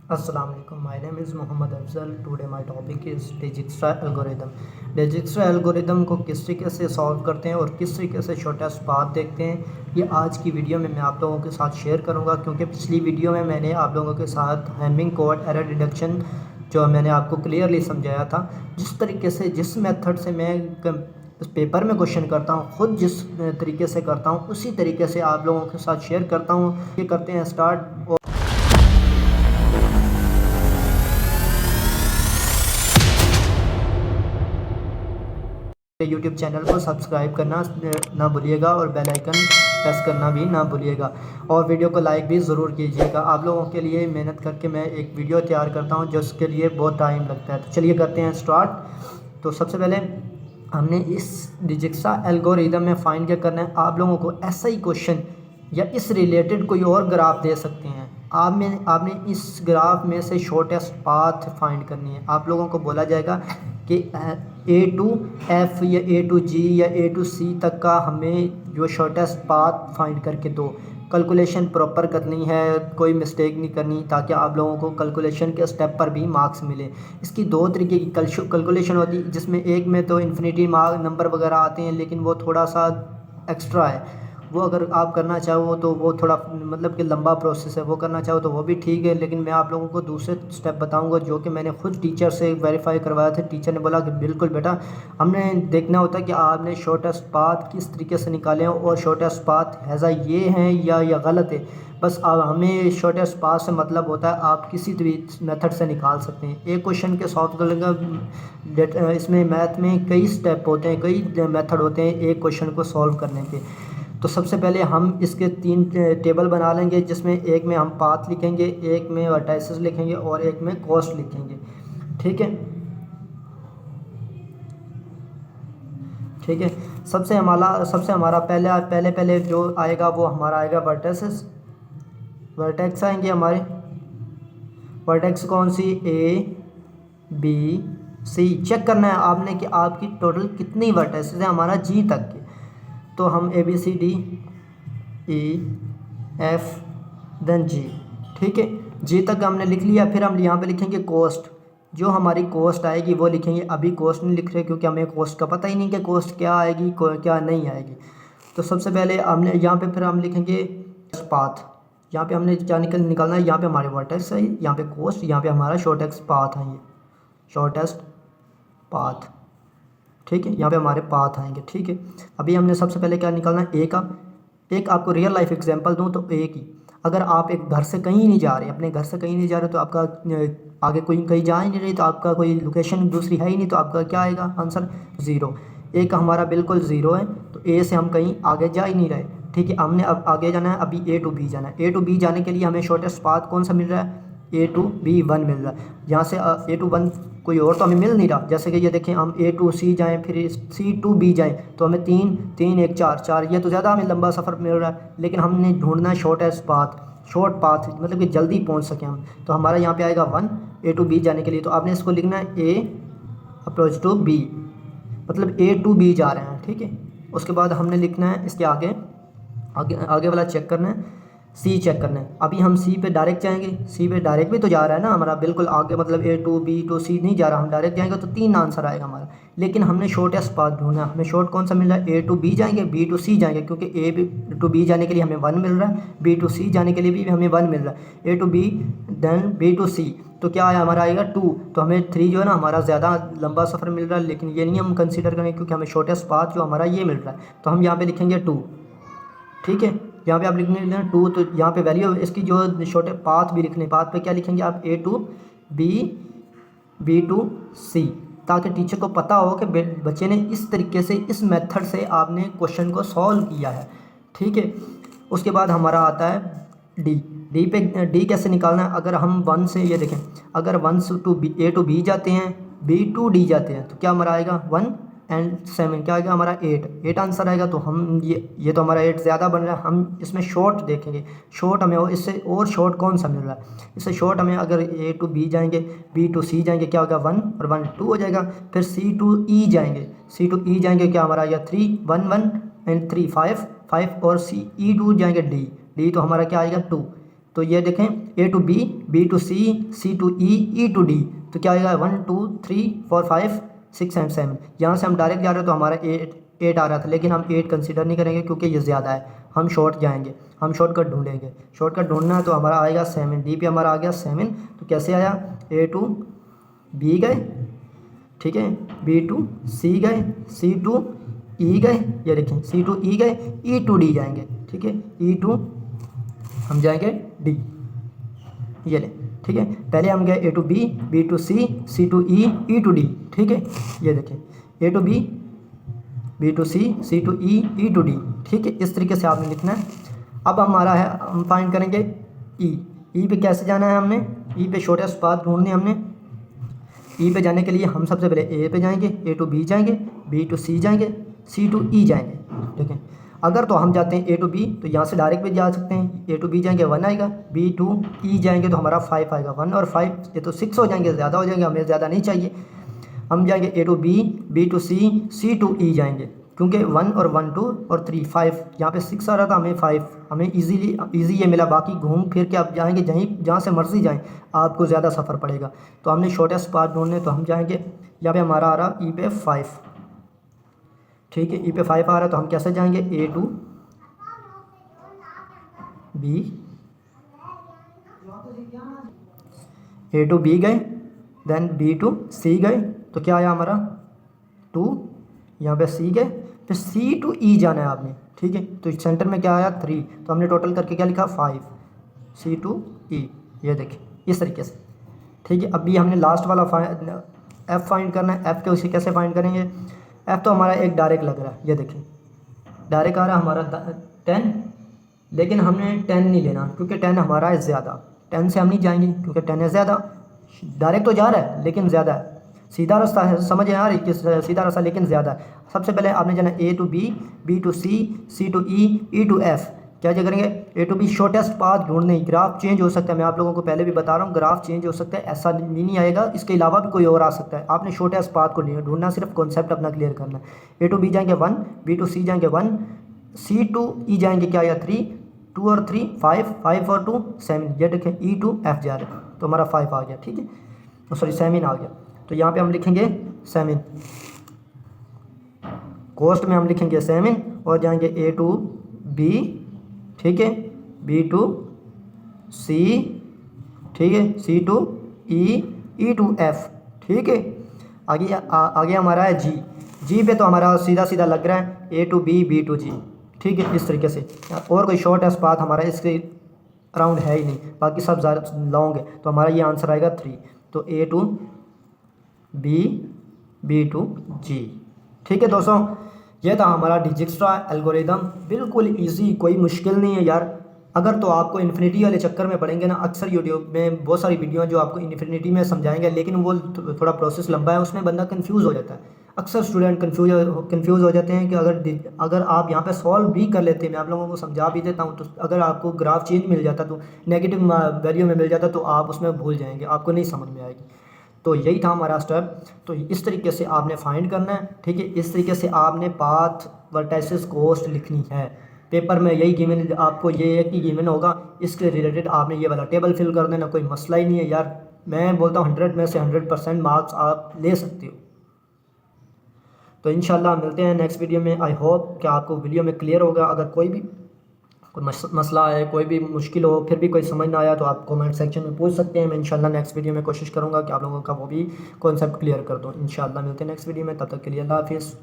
Assalamu alaikum. My name is Muhammad Afzal. Today my topic is Dijkstra algorithm. Dijkstra algorithm को किस तरीके से solve करते हैं और किस तरीके से छोटा पाथ देखते हैं, ये आज की वीडियो में मैं आप लोगों के साथ शेयर करूंगा। क्योंकि पिछली वीडियो में मैंने आप लोगों के साथ हैमिंग कोड एरर डिडक्शन जो मैंने आपको क्लियरली समझाया था। जिस तरीके से जिस मेथड से मैं इस पेपर में क्वेश्चन करता हूँ, ख़ुद जिस तरीके से करता हूँ उसी तरीके से आप लोगों के साथ शेयर करता हूँ। ये करते हैं स्टार्ट। यूट्यूब चैनल को सब्सक्राइब करना ना भूलिएगा और बेल आइकन प्रेस करना भी ना भूलिएगा और वीडियो को लाइक भी ज़रूर कीजिएगा। आप लोगों के लिए मेहनत करके मैं एक वीडियो तैयार करता हूं जिसके लिए बहुत टाइम लगता है। तो चलिए करते हैं स्टार्ट। तो सबसे पहले हमने इस डिजिक्सा एल्गोरिदम में फाइंड क्या करना है। आप लोगों को ऐसा ही क्वेश्चन या इस रिलेटेड कोई और ग्राफ दे सकते हैं। आपने इस ग्राफ में से शॉर्टेस्ट पाथ फाइंड करनी है। आप लोगों को बोला जाएगा कि ए टू एफ या ए टू जी या ए टू सी तक का हमें जो शॉर्टेस्ट पाथ फाइंड करके दो। कैलकुलेशन प्रॉपर करनी है, कोई मिस्टेक नहीं करनी, ताकि आप लोगों को कैलकुलेशन के स्टेप पर भी मार्क्स मिले। इसकी दो तरीके की कैलकुलेशन होती है, जिसमें एक में तो इन्फिनिटी मार्क नंबर वगैरह आते हैं, लेकिन वो थोड़ा सा एक्स्ट्रा है। वो अगर आप करना चाहो तो वो थोड़ा मतलब कि लंबा प्रोसेस है, वो करना चाहो तो वो भी ठीक है। लेकिन मैं आप लोगों को दूसरे स्टेप बताऊंगा जो कि मैंने खुद टीचर से वेरीफाई करवाया था। टीचर ने बोला कि बिल्कुल बेटा, हमने देखना होता है कि आपने शॉर्टेस्ट पाथ किस तरीके से निकाले हैं और शॉर्टेस्ट पाथ हैज़ा ये हैं या गलत है। बस हमें शॉर्टेस्ट पाथ से मतलब होता है आप किसी भी मेथड से निकाल सकते हैं। एक क्वेश्चन के सॉल्व करने का इसमें मैथ में कई स्टेप होते हैं, कई मेथड होते हैं एक क्वेश्चन को सॉल्व करने के। तो सबसे पहले हम इसके 3 टेबल बना लेंगे, जिसमें एक में हम पाथ लिखेंगे, एक में वर्टाइसेस लिखेंगे और एक में कॉस्ट लिखेंगे। ठीक है, ठीक है। सबसे हमारा पहले जो आएगा वो हमारा आएगा वर्टाइसेस। वर्टेक्स आएंगे हमारे। वर्टेक्स कौन सी? ए बी सी। चेक करना है आपने कि आपकी टोटल कितनी वर्टेक्सेस है हमारा जी तक के। तो हम A B C D E F then G. ठीक है, जी तक हमने लिख लिया। फिर हम यहाँ पे लिखेंगे कॉस्ट। जो हमारी कॉस्ट आएगी वो लिखेंगे। अभी कॉस्ट नहीं लिख रहे क्योंकि हमें कॉस्ट का पता ही नहीं कि कॉस्ट क्या आएगी क्या नहीं आएगी। तो सबसे पहले हमने यहाँ पे फिर हम लिखेंगे पाथ। यहाँ पे हमने क्या निकालना है, यहाँ पे हमारे वर्टेक्स है, यहाँ पे कॉस्ट, यहाँ पे हमारा शॉर्टेस्ट पाथ है, ये शॉर्टेस्ट पाथ। ठीक है, यहाँ पे हमारे पाथ आएंगे। ठीक है, अभी हमने सबसे पहले क्या निकालना है, ए का। एक आपको रियल लाइफ एग्जांपल दूँ तो ए की, अगर आप एक घर से कहीं नहीं जा रहे, अपने घर से कहीं नहीं जा रहे, तो आपका आगे कोई कहीं जा ही नहीं रही, तो आपका कोई लोकेशन दूसरी है ही नहीं, तो आपका क्या आएगा आंसर? 0। ए का हमारा बिल्कुल 0 है, तो ए से हम कहीं आगे जा ही नहीं रहे। ठीक है, हमने अब आगे जाना है, अभी ए टू बी जाना है। ए टू बी जाने के लिए हमें शॉर्टेस्ट पाथ कौन सा मिल रहा है? ए टू बी 1 मिल रहा है। यहाँ से ए टू 1 कोई और तो हमें मिल नहीं रहा। जैसे कि ये देखें, हम ए टू सी जाएँ, फिर सी टू बी जाएँ, तो हमें 3 3 1 4 4, ये तो ज़्यादा हमें लंबा सफ़र मिल रहा है। लेकिन हमने ढूंढना है शॉर्टेस्ट पाथ, शॉर्ट पाथ, मतलब कि जल्दी पहुँच सकें हम। तो हमारा यहाँ पे आएगा 1 ए टू बी जाने के लिए। तो आपने इसको लिखना है ए अप्रोच टू बी, मतलब ए टू बी जा रहे हैं। ठीक है, उसके बाद हमने लिखना है इसके आगे आगे वाला चेक करना है, सी चेक करना है। अभी हम सी पे डायरेक्ट जाएंगे। सी पे डायरेक्ट भी तो जा रहा है ना हमारा, बिल्कुल आगे, मतलब ए टू बी टू सी नहीं जा रहा, हम डायरेक्ट जाएंगे तो 3 आंसर आएगा हमारा। लेकिन हमने शॉर्टेस्ट पाथ ढूंढना है। हमें शॉर्ट कौन सा मिल रहा है? ए टू बी जाएंगे, बी टू सी जाएंगे, क्योंकि ए टू बी जाने के लिए हमें 1 मिल रहा है, बी टू सी जाने के लिए भी हमें 1 मिल रहा है। A to B then B to C, तो क्या आया हमारा? आएगा 2। तो हमें 3 जो है ना हमारा ज़्यादा लंबा सफ़र मिल रहा है, लेकिन ये नहीं हम कंसिडर करेंगे क्योंकि हमें शॉर्टेस्ट पाथ जो हमारा ये मिल रहा है। तो हम यहाँ पे लिखेंगे 2। ठीक है, यहाँ पे आप लिखने 2, तो यहाँ पे वैल्यू इसकी जो छोटे पाथ भी लिखने, पाथ पे क्या लिखेंगे आप? ए टू बी बी टू सी, ताकि टीचर को पता हो कि बच्चे ने इस तरीके से, इस मेथड से आपने क्वेश्चन को सॉल्व किया है। ठीक है, उसके बाद हमारा आता है डी पे। डी कैसे निकालना है? अगर हम 1 से, ये देखें, अगर 1 से ए टू बी जाते हैं, बी टू डी जाते हैं, तो क्या हमारा आएगा? 1 एंड 7, क्या आएगा हमारा? 8 आंसर आएगा। तो हम ये तो हमारा 8 ज़्यादा बन रहा है। हम इसमें शॉर्ट देखेंगे, शॉर्ट हमें इससे और शॉर्ट कौन सा मिल रहा है? इससे शॉर्ट हमें अगर ए टू बी जाएंगे, बी टू सी जाएंगे, क्या होगा? 1 और 1 2 हो जाएगा। फिर सी टू ई जाएंगे, सी टू ई जाएंगे, क्या हमारा आएगा? 3 1 1 एंड 3 5 5, और सी ई टू जाएंगे डी तो हमारा क्या आएगा? 2। तो ये देखें A to B, B to C, C to E, E to D, तो क्या आएगा 1 2 3 4 5 6 एंड 7। यहाँ से हम डायरेक्ट जा रहे हो तो हमारा 8 आ रहा था, लेकिन हम 8 कंसिडर नहीं करेंगे क्योंकि ये ज़्यादा है, हम शॉर्ट जाएंगे, हम शॉर्टकट ढूंढेंगे। शॉर्टकट ढूंढना है तो हमारा आएगा 7, डी पे हमारा आ गया 7। तो कैसे आया, ए टू बी गए, ठीक है, बी टू सी गए, सी टू ई गए, ये देखें सी टू ई गए, ई टू डी जाएंगे, ठीक है, ई टू हम जाएंगे डी, ये ले, ठीक है। पहले हम गए A to B, B to C, C to E, E to D, ठीक है, ये देखें A to B, B to C to E, E to D, ठीक है। इस तरीके से आपने लिखना है। अब हमारा है, हम फाइंड करेंगे ई पे कैसे जाना है हमने, ई पे शॉर्टेस्ट पाथ ढूंढने हमने। ई पे जाने के लिए हम सबसे पहले ए पे जाएंगे, ए टू बी जाएंगे, बी टू सी जाएंगे, सी टू ई जाएंगे, ठीक है। अगर तो हम जाते हैं ए टू बी तो यहाँ से डायरेक्ट भी जा सकते हैं, ए टू बी जाएंगे 1 आएगा, बी टू ई जाएंगे तो हमारा 5 आएगा, 1 और 5 ये तो 6 हो जाएंगे, ज़्यादा हो जाएंगे, हमें ज़्यादा नहीं चाहिए। हम जाएंगे A to B, B to C, C to E जाएंगे, क्योंकि 1 और 1 2 और 3 5, यहाँ पे 6 आ रहा था, हमें 5, हमें ईजी ये मिला। बाकी घूम फिर के आप जाएंगे जहाँ से मर्जी जाएं, आपको ज़्यादा सफ़र पड़ेगा। तो हमने शॉर्टेस्ट पाथ ढूंढने, तो हम जाएंगे, यहाँ पे हमारा आ रहा ई पे 5, ठीक है, ई पे 5 आ रहा है, तो हम कैसे जाएंगे, A to B, A to B गए, देन बी टू सी गए, तो क्या आया हमारा 2, यहाँ पे सी गए, फिर सी टू ई जाना है आपने, ठीक है। तो सेंटर में क्या आया 3, तो हमने टोटल करके क्या लिखा 5, सी टू ई, ये देखिए इस तरीके से, ठीक है। अभी हमने लास्ट वाला एफ़ फाइंड करना है। एफ़ के उसे कैसे फाइंड करेंगे, एफ़ तो हमारा एक डायरेक्ट लग रहा है, ये देखिए डायरेक्ट आ रहा है हमारा 10, लेकिन हमने 10 नहीं लेना क्योंकि 10 हमारा है ज़्यादा, 10 से हम नहीं जाएंगे क्योंकि 10 है ज़्यादा। डायरेक्ट तो जा रहा है लेकिन ज़्यादा है, सीधा रास्ता है, समझ आ रही कि सीधा रास्ता लेकिन ज़्यादा है। सबसे पहले आपने जाना A to B, B to C, C to E, E to F. क्या करेंगे, A to B shortest path ढूंढने। ग्राफ चेंज हो सकता है, मैं आप लोगों को पहले भी बता रहा हूँ, ग्राफ चेंज हो सकता है, ऐसा नहीं आएगा, इसके अलावा भी कोई और आ सकता है। आपने शॉर्टेस्ट पाथ को ढूंढना, सिर्फ कॉन्सेप्ट अपना क्लियर करना है। ए टू बी जाएंगे 1, बी टू सी जाएंगे 1, सी टू ई जाएंगे क्या या 3, 2 और 3 5, 5 और 2 7, ये देखें ई टू एफ़ जा रहे हैं, तो हमारा 5 आ गया, ठीक है, सॉरी 7 आ गया। तो यहाँ पे हम लिखेंगे 7, कोस्ट में हम लिखेंगे 7 और जाएंगे ए टू बी, ठीक है, बी टू सी, ठीक है, C to E, E to F, ठीक है। आगे हमारा है जी, जी पे तो हमारा सीधा सीधा लग रहा है A to B, B to जी, ठीक है, इस तरीके से। और कोई शॉर्टेस्ट पाथ हमारा इसके अराउंड है ही नहीं, बाकी सब ज़्यादा लॉन्ग है, तो हमारा ये आंसर आएगा 3। तो ए टू बी, बी टू जी, ठीक है दोस्तों। यह था हमारा डिजिक्स्ट्रा एल्गोरिदम, बिल्कुल इजी, कोई मुश्किल नहीं है यार। अगर तो आपको इन्फिनिटी वाले चक्कर में पड़ेंगे ना, अक्सर यूट्यूब में बहुत सारी वीडियो हैं जो आपको इन्फिनिटी में समझाएंगे, लेकिन वो थोड़ा प्रोसेस लंबा है, उसमें बंदा कंफ्यूज हो जाता है। अक्सर स्टूडेंट कंफ्यूज हो जाते हैं कि अगर आप यहाँ पे सॉल्व भी कर लेते हैं, मैं आप लोगों को समझा भी देता हूँ, तो अगर आपको ग्राफ चेंज मिल जाता, तो नेगेटिव वैल्यू में मिल जाता, तो आप उसमें भूल जाएंगे, आपको नहीं समझ में आएगी। तो यही था हमारा स्टेप। तो इस तरीके से आपने फाइंड करना है, ठीक है। इस तरीके से आपने पाथ, वर्टिसेस, कोस्ट लिखनी है। पेपर में यही गिवन, आपको ये एक ही गिवन होगा, इसके रिलेटेड आपने ये वाला टेबल फिल कर देना, कोई मसला ही नहीं है यार। मैं बोलता हूँ 100 में से 100% मार्क्स आप ले सकते हो। तो इंशाल्लाह मिलते हैं नेक्स्ट वीडियो में। आई होप कि आपको वीडियो में क्लियर होगा। अगर कोई मसला है, कोई भी मुश्किल हो, फिर भी कोई समझ ना आया, तो आप कमेंट सेक्शन में पूछ सकते हैं। मैं इंशाल्लाह नेक्स्ट वीडियो में कोशिश करूँगा कि आप लोगों का वो भी कॉन्सेप्ट क्लियर कर दूँ। इंशाल्लाह मिलते हैं नेक्स्ट वीडियो में, तब तक के लिए अल्लाह हाफिज़।